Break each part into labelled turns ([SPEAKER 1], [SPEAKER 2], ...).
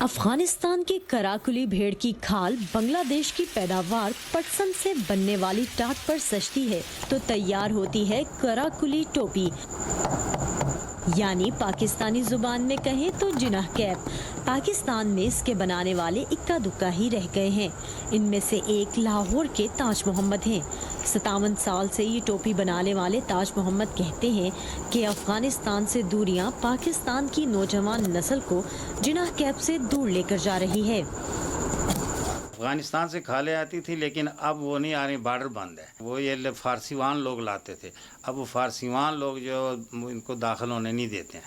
[SPEAKER 1] अफगानिस्तान की कराकुली भेड़ की खाल बांग्लादेश की पैदावार पटसन से बनने वाली टाट पर सजती है तो तैयार होती है कराकुली टोपी, यानी पाकिस्तानी जुबान में कहें तो जिनाह कैप। पाकिस्तान में इसके बनाने वाले इक्का दुक्का ही रह गए हैं। इनमें से एक लाहौर के ताज मोहम्मद हैं। 57 साल से ये टोपी बनाने वाले ताज मोहम्मद कहते हैं कि अफगानिस्तान से दूरियां पाकिस्तान की नौजवान नस्ल को जिनाह कैप से दूर लेकर जा रही है।
[SPEAKER 2] अफगानिस्तान से खाले आती थी, लेकिन अब वो नहीं आ रही, बॉर्डर बंद है। वो ये फारसीवान लोग लाते थे, अब वो फारसीवान लोग जो इनको दाखिल होने नहीं देते हैं।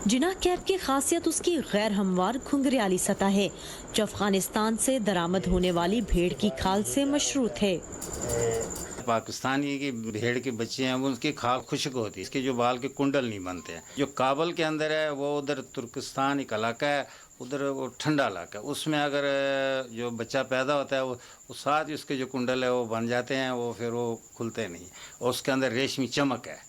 [SPEAKER 1] जिनाह कैप की खासियत उसकी गैर हमवार घुंघराली सतह है, जो अफगानिस्तान से दरामद होने वाली भेड़ की खाल से मशरूत है।
[SPEAKER 2] पाकिस्तानी की भेड़ के बच्चे हैं, वो उनकी खाल खुश्क होती है, इसके जो बाल के कुंडल नहीं बनते हैं। जो काबल के अंदर है, वो उधर तुर्किस्तान एक इलाका है, उधर वो ठंडा इलाका है, उसमें अगर जो बच्चा पैदा होता है वो साथ ही उसके जो कुंडल है वो बन जाते हैं, वो फिर वो खुलते नहीं, और उसके अंदर रेशमी चमक है।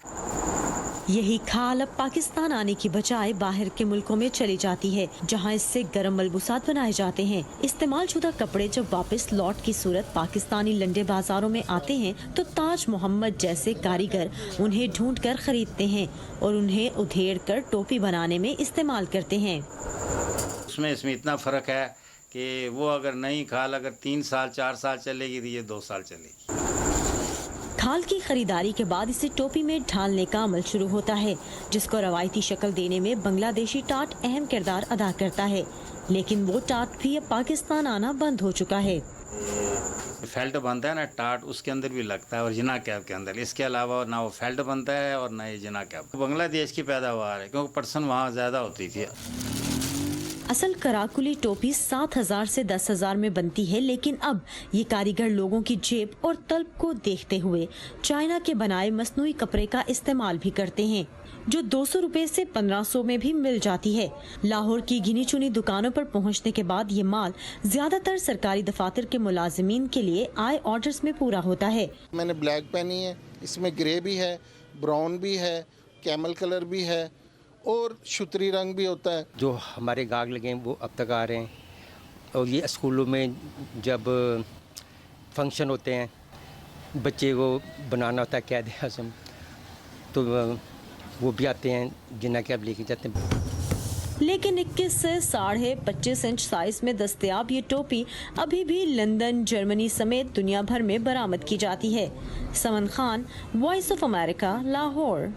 [SPEAKER 1] यही खाल अब पाकिस्तान आने की बजाय बाहर के मुल्कों में चली जाती है, जहां इससे गर्म मलबूसात बनाए जाते हैं। इस्तेमाल शुदा कपड़े जब वापस लौट की सूरत पाकिस्तानी लंडे बाजारों में आते हैं तो ताज मोहम्मद जैसे कारीगर उन्हें ढूंढकर खरीदते हैं और उन्हें उधेड़ कर टोपी बनाने में इस्तेमाल करते हैं।
[SPEAKER 2] इसमें इतना फ़र्क है कि वो अगर नई खाल अगर 3 साल 4 साल चलेगी तो ये 2 साल चलेगी।
[SPEAKER 1] खाल की खरीदारी के बाद इसे टोपी में ढालने का अमल शुरू होता है, जिसको रवायती शक्ल देने में बांग्लादेशी टाट अहम किरदार अदा करता है। लेकिन वो टाट भी अब पाकिस्तान आना बंद हो चुका है।
[SPEAKER 2] फेल्ट बनता है ना टाट, उसके अंदर भी लगता है, और जिना कैप के अंदर। इसके अलावा ना वो फेल्ट बनता है और ना ये जिना कैप। बांग्लादेश की पैदावार है, क्योंकि पर्सन वहाँ ज़्यादा होती थी।
[SPEAKER 1] असल कराकुली टोपी 7,000 से 10,000 में बनती है, लेकिन अब ये कारीगर लोगों की जेब और तलब को देखते हुए चाइना के बनाए मसनूई कपड़े का इस्तेमाल भी करते हैं, जो 200 रुपए से 1500 में भी मिल जाती है। लाहौर की गिनी चुनी दुकानों पर पहुंचने के बाद ये माल ज्यादातर सरकारी दफातर के मुलाजिमीन के लिए आय ऑर्डर्स में पूरा होता है।
[SPEAKER 3] मैंने ब्लैक पहनी है, इसमें ग्रे भी है, ब्राउन भी है, कैमल कलर भी है और शुतरी रंग भी होता है।
[SPEAKER 4] जो हमारे गाग लगे हैं वो अब तक आ रहे हैं, और ये स्कूलों में जब फंक्शन होते हैं बच्चे को बनाना होता है कैद आज़म, तो वो भी आते हैं जिन्ना के अब लेके जाते हैं।
[SPEAKER 1] लेकिन 21 से 25.5 इंच साइज में दस्तयाब ये टोपी अभी भी लंदन, जर्मनी समेत दुनिया भर में बरामद की जाती है। Saman Khan, voice of America, Lahore.